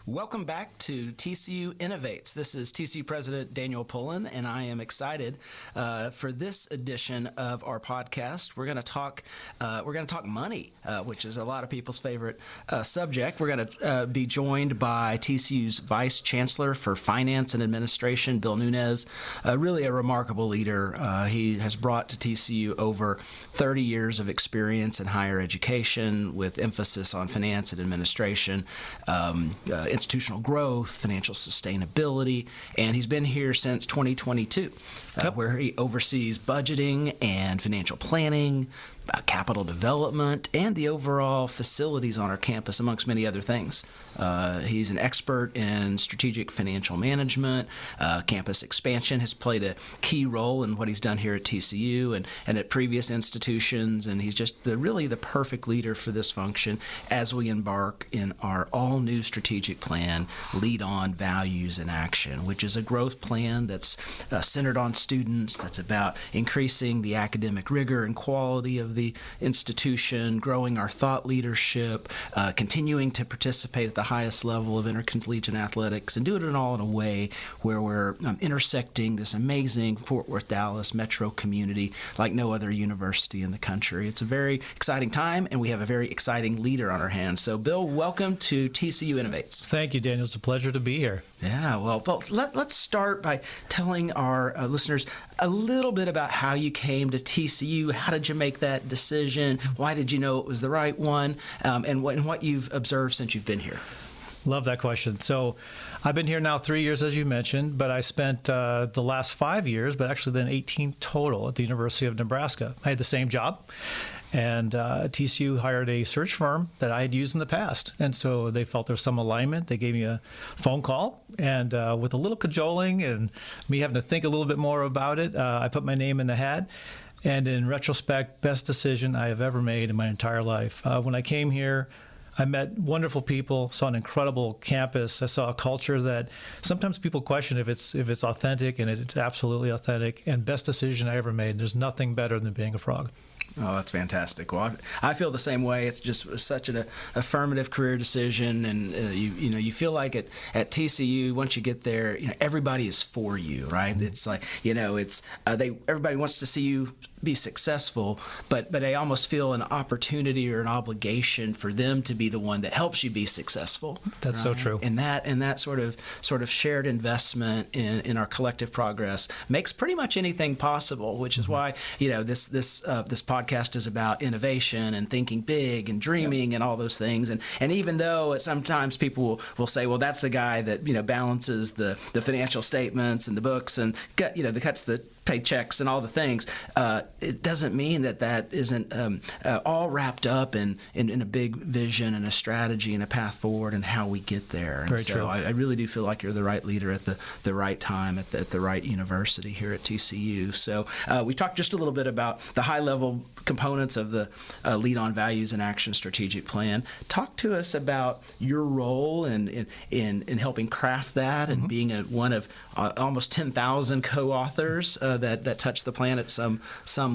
Welcome back to TCU Innovates. This is TCU President Daniel Pullin, and I am excited for this edition of our podcast. We're going to talk money, which is a lot of people's favorite subject. We're going to be joined by TCU's Vice Chancellor for Finance and Administration, Bill Nunez. Really a remarkable leader. He has brought to TCU over 30 years of experience in higher education, with emphasis on finance and administration, institutional growth, financial sustainability, and he's been here since 2022, where he oversees budgeting and financial planning, capital development, and the overall facilities on our campus, amongst many other things. He's an expert in strategic financial management. Campus expansion has played a key role in what he's done here at TCU and at previous institutions, and he's just really the perfect leader for this function as we embark in our all-new strategic plan, Lead On Values in Action, which is a growth plan that's centered on students, that's about increasing the academic rigor and quality of the institution, growing our thought leadership, continuing to participate at the highest level of intercollegiate athletics, and doing it all in a way where we're intersecting this amazing Fort Worth, Dallas metro community like no other university in the country. It's a very exciting time, and we have a very exciting leader on our hands. So, Bill, welcome to TCU Innovates. Thank you, Daniel. It's a pleasure to be here. Yeah, well, let's start by telling our listeners a little bit about how you came to TCU. How did you make that decision? Why did you know it was the right one? And what you've observed since you've been here? Love that question. So I've been here now 3 years, as you mentioned, but I spent the last 5 years, but actually then 18 total at the University of Nebraska. I had the same job. And TCU hired a search firm that I had used in the past. And so they felt there's some alignment. They gave me a phone call. And with a little cajoling and me having to think a little bit more about it, I put my name in the hat. And in retrospect, best decision I have ever made in my entire life. When I came here, I met wonderful people, saw an incredible campus. I saw a culture that sometimes people question if it's authentic, and it's absolutely authentic. And best decision I ever made. There's nothing better than being a Frog. Oh, that's fantastic. Well, I feel the same way. It's just such an affirmative career decision, and you feel like at TCU, once you get there, everybody is for you, right? It's like everybody wants to see you be successful, but they almost feel an opportunity or an obligation for them to be the one that helps you be successful. That's right? so true. And that sort of shared investment in our collective progress makes pretty much anything possible, which is why this podcast is about innovation and thinking big and dreaming and all those things. And even though sometimes people will say, well, that's the guy that balances the financial statements and the books and the cuts the paychecks and all the things, it doesn't mean that isn't all wrapped up in a big vision and a strategy and a path forward and how we get there. And Very so true. I really do feel like you're the right leader at the right time at the right university here at TCU. So we talked just a little bit about the high-level components of the Lead On Values and Action strategic plan. Talk to us about your role in helping craft that and being one of almost 10,000 co-authors that touch the plan at some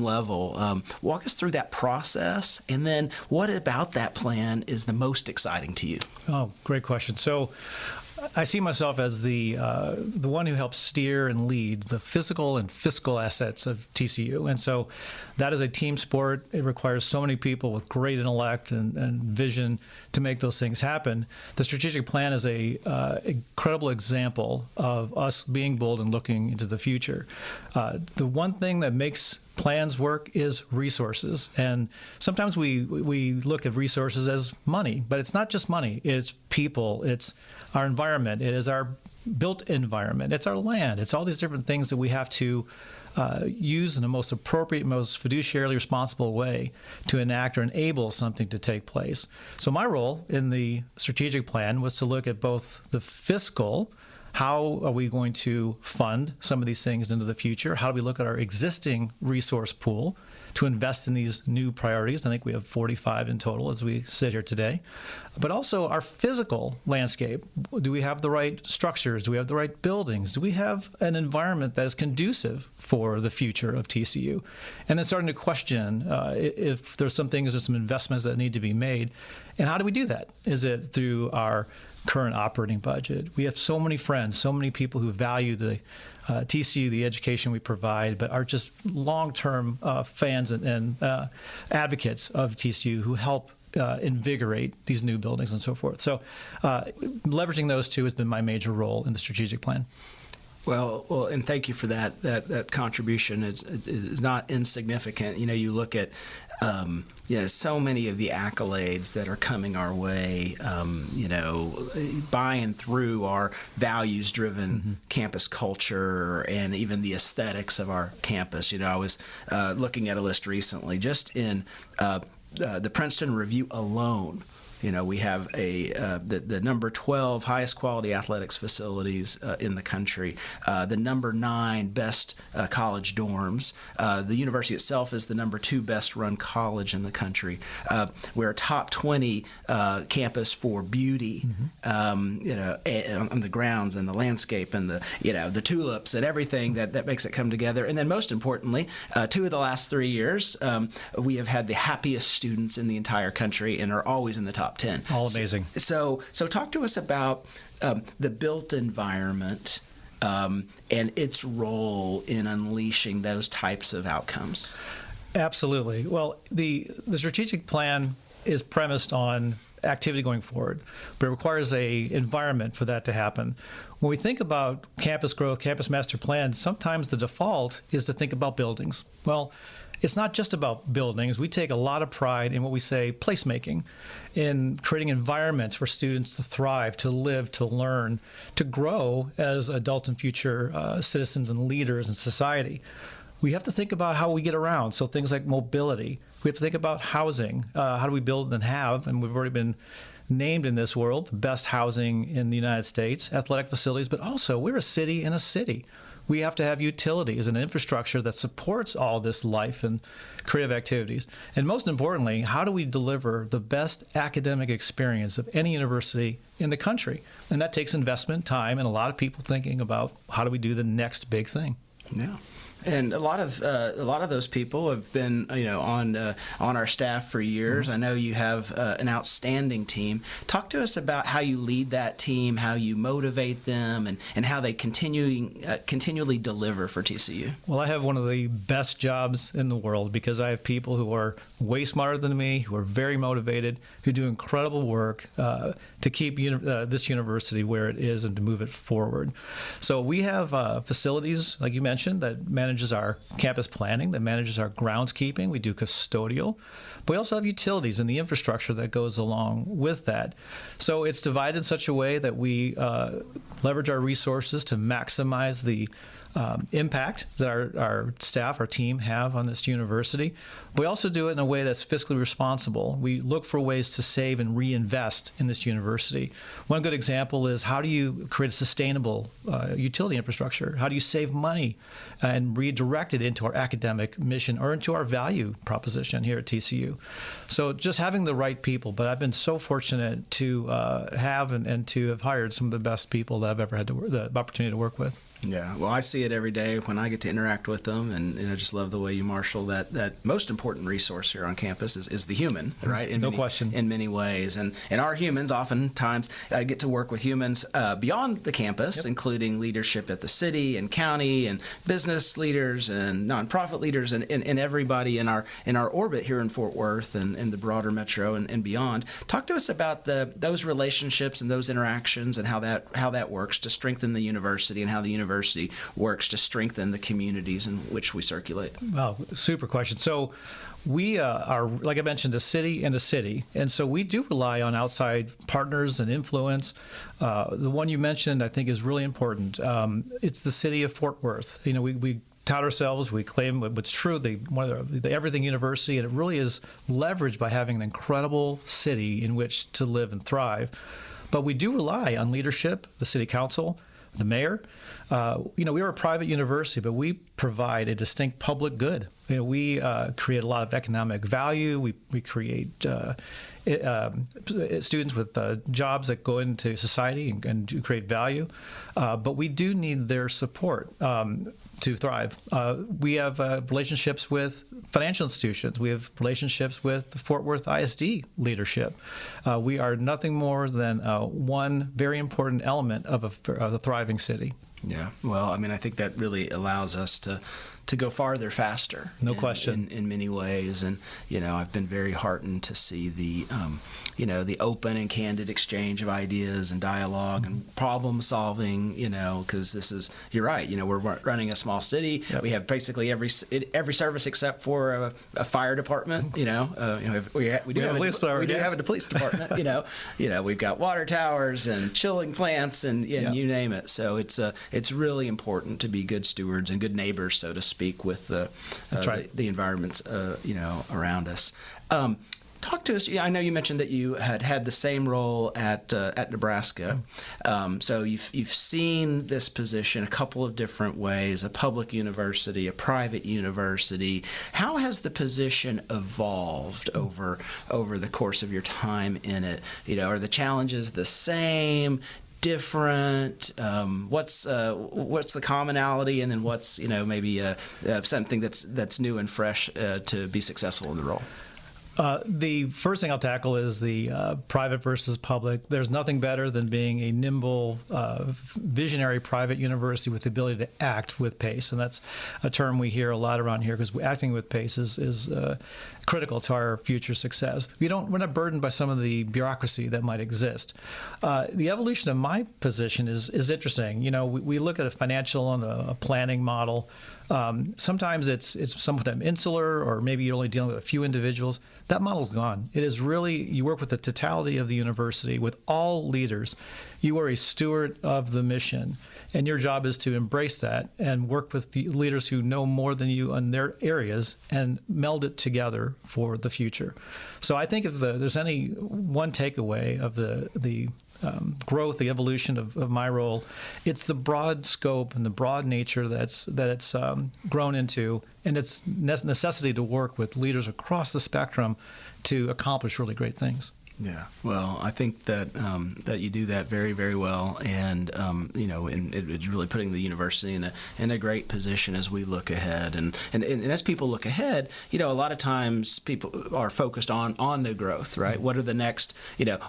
level. Walk us through that process, and then what about that plan is the most exciting to you? Oh, great question. So I see myself as the one who helps steer and lead the physical and fiscal assets of TCU. And so that is a team sport. It requires so many people with great intellect and vision to make those things happen. The strategic plan is a incredible example of us being bold and looking into the future. The one thing that makes plans work is resources. And sometimes we look at resources as money, but it's not just money. It's people. It's our environment. It is our built environment. It's our land. It's all these different things that we have to use in the most appropriate, most fiduciarily responsible way to enact or enable something to take place. So my role in the strategic plan was to look at both the fiscal. How are we going to fund some of these things into the future? How do we look at our existing resource pool to invest in these new priorities? I think we have 45 in total as we sit here today. But also our physical landscape. Do we have the right structures? Do we have the right buildings? Do we have an environment that is conducive for the future of TCU? And then starting to question if there's some things or some investments that need to be made. And how do we do that? Is it through our current operating budget? We have so many friends, so many people who value the TCU, the education we provide, but are just long-term fans and advocates of TCU who help invigorate these new buildings and so forth. So leveraging those two has been my major role in the strategic plan. Well, and thank you for that contribution. It's not insignificant. You look at so many of the accolades that are coming our way, by and through our values-driven campus culture and even the aesthetics of our campus. I was looking at a list recently, just in the Princeton Review alone. We have the number 12 highest quality athletics facilities in the country, the number 9 best college dorms. The university itself is the number 2 best run college in the country. We're a top 20 campus for beauty, on the grounds and the landscape and the tulips and everything that makes it come together. And then most importantly, 2 of the last 3 years, we have had the happiest students in the entire country and are always in the top 10. All amazing. So talk to us about the built environment and its role in unleashing those types of outcomes. Absolutely. Well, the strategic plan is premised on activity going forward, but it requires a environment for that to happen. When we think about campus growth, campus master plans, sometimes the default is to think about buildings. Well, it's not just about buildings. We take a lot of pride in what we say placemaking, in creating environments for students to thrive, to live, to learn, to grow as adults and future citizens and leaders in society. We have to think about how we get around. So things like mobility. We have to think about housing. How do we build and have, and we've already been named in this world, the best housing in the United States, athletic facilities, but also we're a city in a city. We have to have utilities and infrastructure that supports all this life and creative activities. And most importantly, how do we deliver the best academic experience of any university in the country? And that takes investment, time, and a lot of people thinking about how do we do the next big thing. Yeah. And a lot of those people have been, on our staff for years. I know you have an outstanding team. Talk to us about how you lead that team, how you motivate them, and how they continually deliver for TCU. Well, I have one of the best jobs in the world because I have people who are way smarter than me, who are very motivated, who do incredible work to keep this university where it is and to move it forward. So we have facilities, like you mentioned, that manages our campus planning, that manages our groundskeeping. We do custodial. But we also have utilities and the infrastructure that goes along with that. So it's divided in such a way that we leverage our resources to maximize the impact that our staff, our team have on this university. We also do it in a way that's fiscally responsible. We look for ways to save and reinvest in this university. One good example is how do you create a sustainable utility infrastructure? How do you save money and redirect it into our academic mission or into our value proposition here at TCU? So just having the right people, but I've been so fortunate to have and to have hired some of the best people that I've ever had the opportunity to work with. Yeah, well, I see it every day when I get to interact with them, and I just love the way you marshal that most important resource here on campus is the human, right? No question. In many ways. And our humans oftentimes get to work with humans beyond the campus, yep, including leadership at the city and county and business leaders and nonprofit leaders and everybody in our orbit here in Fort Worth and the broader metro and beyond. Talk to us about those relationships and those interactions and how that works to strengthen the university and how the university works to strengthen the communities in which we circulate. Wow, super question. So we are, like I mentioned, a city and a city. And so we do rely on outside partners and influence. The one you mentioned, I think, is really important. It's the city of Fort Worth. We tout ourselves, we claim what's true, the Everything University, and it really is leveraged by having an incredible city in which to live and thrive. But we do rely on leadership, the city council, the mayor. We are a private university, but we provide a distinct public good. We create a lot of economic value. We create students with jobs that go into society and create value. But we do need their support. to thrive. We have relationships with financial institutions. We have relationships with the Fort Worth ISD leadership. We are nothing more than one very important element of a thriving city. Yeah. Well, I mean, I think that really allows us to go farther faster. No question. In many ways. And, I've been very heartened to see the open and candid exchange of ideas and dialogue and problem solving, because you're right, we're running a small city. Yep. We have basically every service except for a fire department, we do have a police department, we've got water towers and chilling plants and you name it. So it's really important to be good stewards and good neighbors, so to speak, with the environments around us. Talk to us. I know you mentioned that you had the same role at Nebraska. So you've seen this position a couple of different ways: a public university, a private university. How has the position evolved over the course of your time in it? Are the challenges the same, different? What's the commonality, and then what's maybe something that's new and fresh to be successful in the role? The first thing I'll tackle is the private versus public. There's nothing better than being a nimble, visionary private university with the ability to act with pace. And that's a term we hear a lot around here, because acting with pace is critical to our future success. We're not burdened by some of the bureaucracy that might exist. The evolution of my position is interesting. We look at a financial and a planning model. Sometimes it's somewhat insular, or maybe you're only dealing with a few individuals. That model's gone. It is really, you work with the totality of the university, with all leaders. You are a steward of the mission, and your job is to embrace that and work with the leaders who know more than you in their areas and meld it together for the future. So I think if there's any one takeaway of the growth, the evolution of my role, it's the broad scope and the broad nature that it's grown into, and its necessity to work with leaders across the spectrum to accomplish really great things. Yeah, well, I think that you do that very, very well, and and it's really putting the university in a great position as we look ahead, and as people look ahead, a lot of times people are focused on the growth, right? Mm-hmm. What are the next,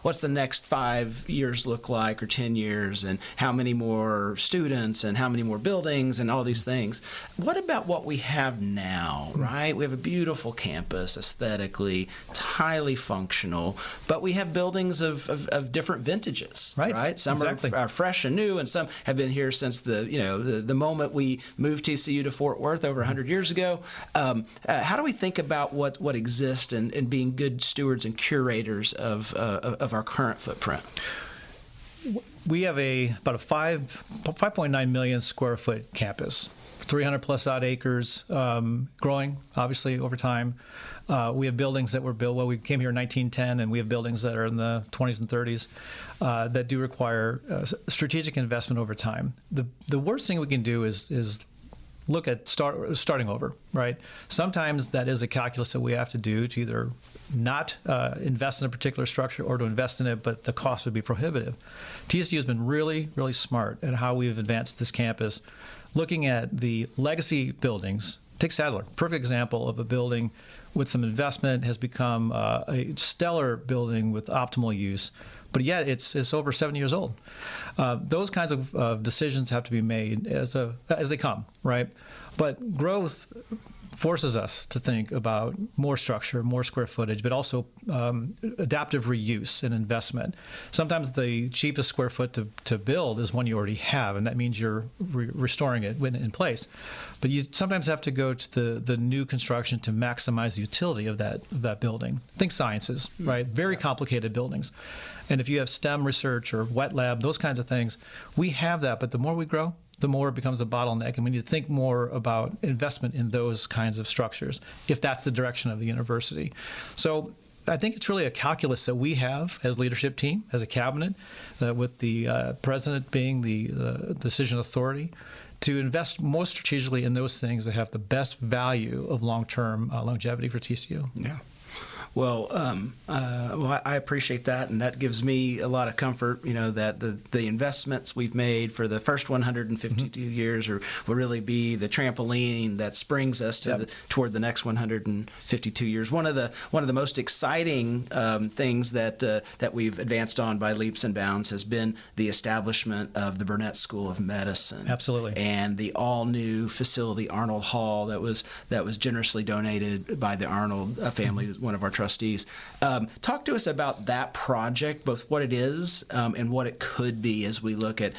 what's the next 5 years look like, or 10 years, and how many more students, and how many more buildings, and all these things. What about what we have now, right? We have a beautiful campus aesthetically, it's highly functional, but we have buildings of different vintages, right? Some exactly. are fresh and new, and some have been here since the moment we moved TCU to Fort Worth over 100 years ago. How do we think about what exists and being good stewards and curators of our current footprint? We have about a 5.9 million square foot campus, 300 plus odd acres, growing obviously over time. We have buildings that were built, we came here in 1910, and we have buildings that are in the 20s and 30s that do require strategic investment over time. The worst thing we can do is look at starting over, right? Sometimes that is a calculus that we have to do to either not invest in a particular structure or to invest in it, but the cost would be prohibitive. TCU has been really, really smart at how we've advanced this campus, looking at the legacy buildings. Take Sadler, perfect example of a building with some investment has become a stellar building with optimal use, but yet it's over 7 years old. Those kinds of decisions have to be made as they come, right? But growth forces us to think about more structure, more square footage, but also adaptive reuse and investment. Sometimes the cheapest square foot to build is one you already have, and that means you're restoring it in place. But you sometimes have to go to the new construction to maximize the utility of that building. Think sciences, right? Very complicated buildings. And if you have STEM research or wet lab, those kinds of things, we have that, but the more we grow, the more it becomes a bottleneck, and we need to think more about investment in those kinds of structures, if that's the direction of the university. So I think it's really a calculus that we have as leadership team, as a cabinet, with the president being the decision authority, to invest most strategically in those things that have the best value of long-term longevity for TCU. Yeah. Well, I appreciate that, and that gives me a lot of comfort. That the investments we've made for the first 152 years will really be the trampoline that springs us toward the next 152 years. One of the most exciting things that we've advanced on by leaps and bounds has been the establishment of the Burnett School of Medicine. Absolutely. And the all-new facility, Arnold Hall, that was generously donated by the Arnold family, one of our trustees. Talk to us about that project, both what it is and what it could be as we look at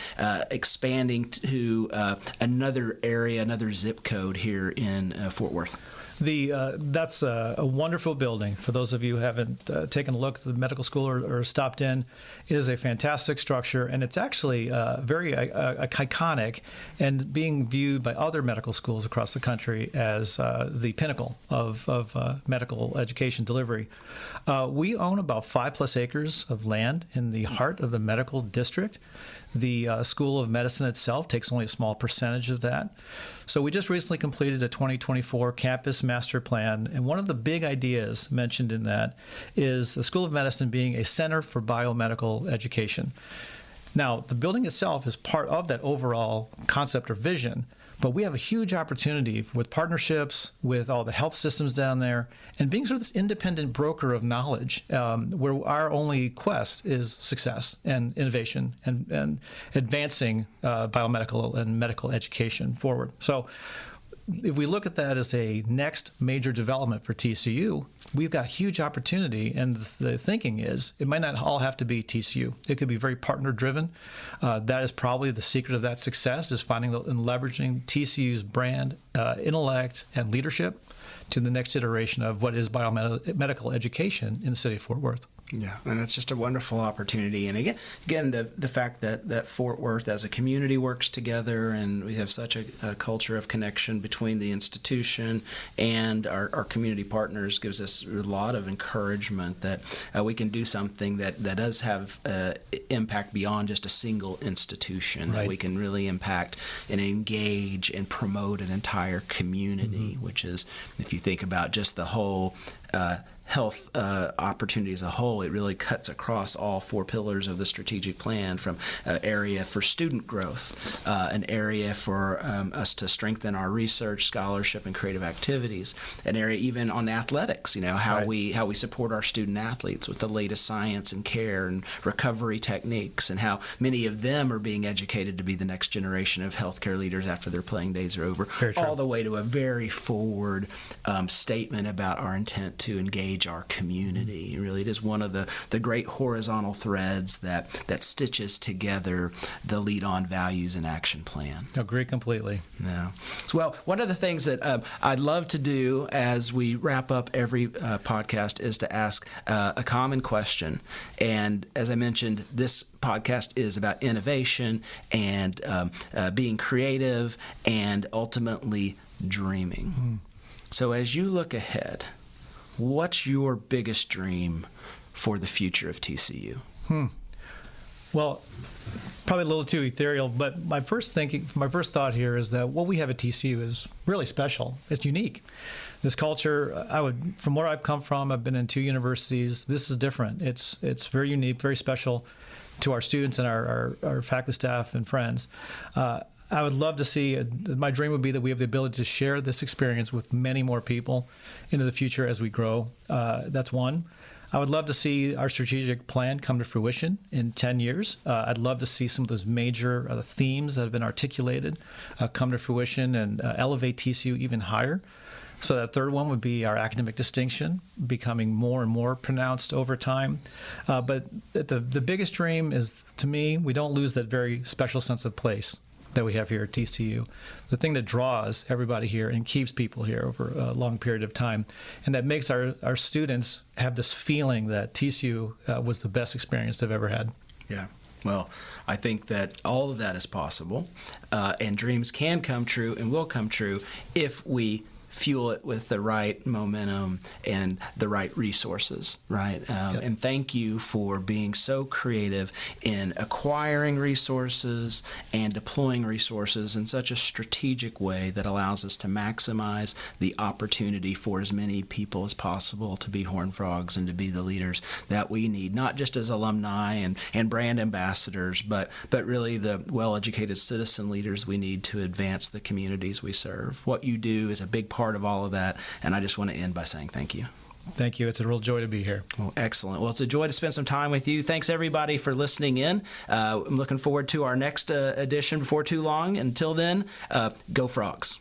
expanding to another area, another zip code here in Fort Worth. That's a wonderful building. For those of you who haven't taken a look at the medical school or stopped in, it is a fantastic structure, and it's actually very iconic and being viewed by other medical schools across the country as the pinnacle of medical education delivery. We own about 5+ acres of land in the heart of the medical district. The School of Medicine itself takes only a small percentage of that. So we just recently completed a 2024 campus master plan, and one of the big ideas mentioned in that is the School of Medicine being a center for biomedical education. Now, the building itself is part of that overall concept or vision, but we have a huge opportunity with partnerships with all the health systems down there and being sort of this independent broker of knowledge where our only quest is success and innovation and advancing biomedical and medical education forward. So if we look at that as a next major development for TCU, we've got huge opportunity, and the thinking is it might not all have to be TCU. It could be very partner-driven. That is probably the secret of that success, is finding and leveraging TCU's brand, intellect, and leadership to the next iteration of what is biomedical education in the city of Fort Worth. Yeah, and it's just a wonderful opportunity. And again, the fact that Fort Worth as a community works together, and we have such a culture of connection between the institution and our community partners gives us a lot of encouragement that we can do something that does have impact beyond just a single institution. Right. That we can really impact and engage and promote an entire community, which is, if you think about just the whole health opportunity as a whole, it really cuts across all 4 pillars of the strategic plan, from area for student growth, an area for us to strengthen our research, scholarship, and creative activities, an area even on athletics, how Right. we support our student athletes with the latest science and care and recovery techniques, and how many of them are being educated to be the next generation of healthcare leaders after their playing days are over, Very true. all the way to a very forward statement about our intent to engage our community. Really, it is one of the great horizontal threads that stitches together the Lead On values and action plan. Agree completely. Yeah. So, well, one of the things that I'd love to do as we wrap up every podcast is to ask a common question. And as I mentioned, this podcast is about innovation and being creative and ultimately dreaming. So as you look ahead, what's your biggest dream for the future of TCU? Well, probably a little too ethereal, but my first thought here is that what we have at TCU is really special. It's unique. This culture, from where I've come from, I've been in 2 universities. This is different. It's very unique, very special to our students and our faculty, staff, and friends. I would love to see, my dream would be that we have the ability to share this experience with many more people into the future as we grow. That's one. I would love to see our strategic plan come to fruition in 10 years. I'd love to see some of those major themes that have been articulated come to fruition and elevate TCU even higher. So that third one would be our academic distinction becoming more and more pronounced over time. But the biggest dream is, to me, we don't lose that very special sense of place that we have here at TCU, the thing that draws everybody here and keeps people here over a long period of time, and that makes our students have this feeling that TCU was the best experience they've ever had. Yeah. Well, I think that all of that is possible, and dreams can come true and will come true if we fuel it with the right momentum and the right resources, right? And thank you for being so creative in acquiring resources and deploying resources in such a strategic way that allows us to maximize the opportunity for as many people as possible to be Horned Frogs and to be the leaders that we need, not just as alumni and brand ambassadors, but really the well-educated citizen leaders we need to advance the communities we serve. What you do is a big part of all of that, and I just want to end by saying thank you. Thank you. It's a real joy to be here. Well, excellent. Well, it's a joy to spend some time with you. Thanks, everybody, for listening in. I'm looking forward to our next edition before too long. Until then, go Frogs.